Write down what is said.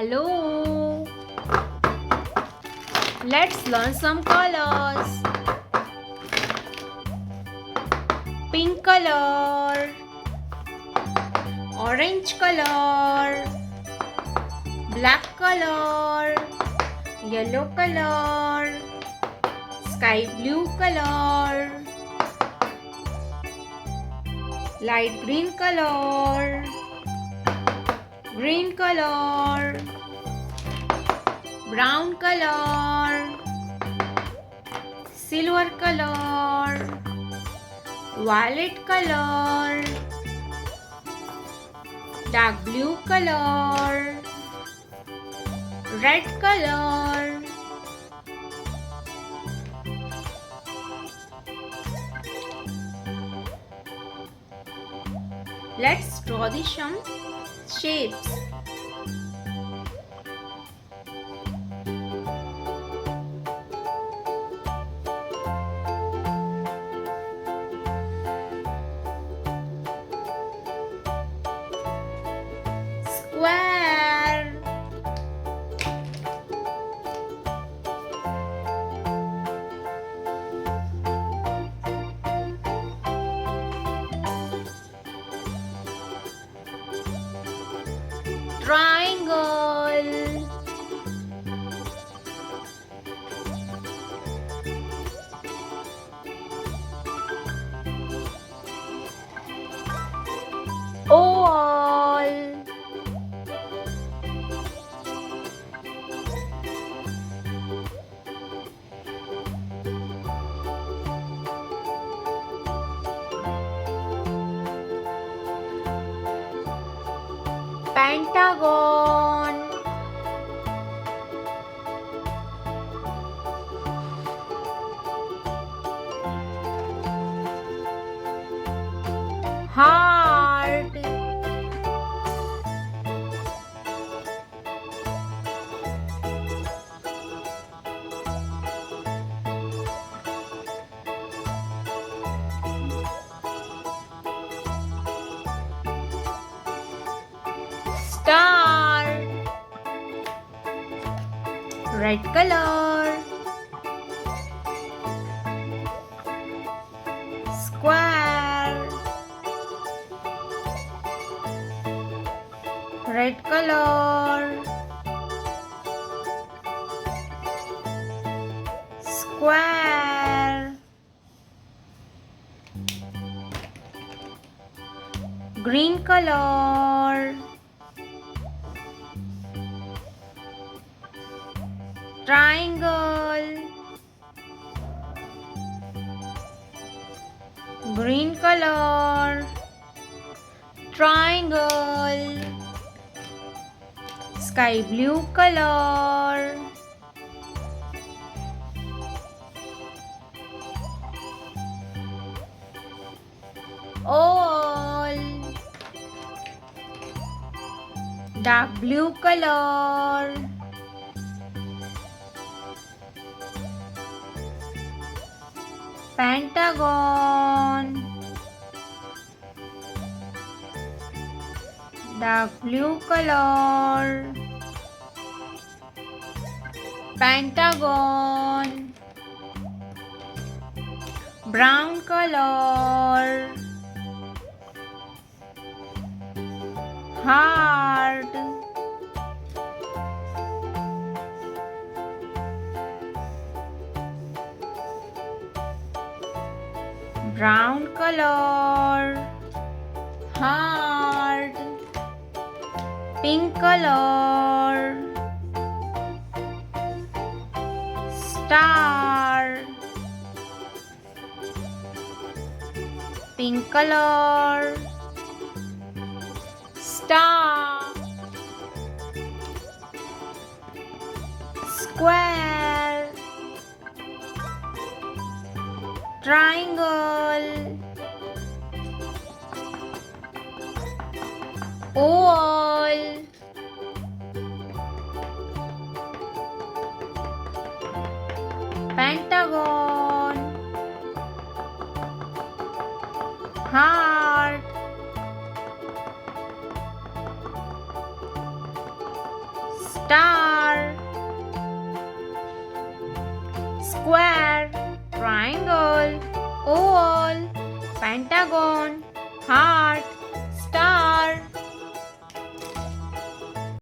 Hello. Let's learn some colors. Pink color, orange color, black color, yellow color, sky blue color, light green color, green color, brown color, silver color, violet color, dark blue color, red color, let's draw some shapes. Square, triangle, oval, pentagon, heart, star, red color, square, red color, square, green color, triangle, green color, triangle, sky blue color, oval, dark blue color, pentagon, dark blue color, pentagon, brown color, heart, brown color, heart, pink color, star, pink color, star, square, triangle, oval, pentagon, heart, star, square, triangle, oval, pentagon, heart.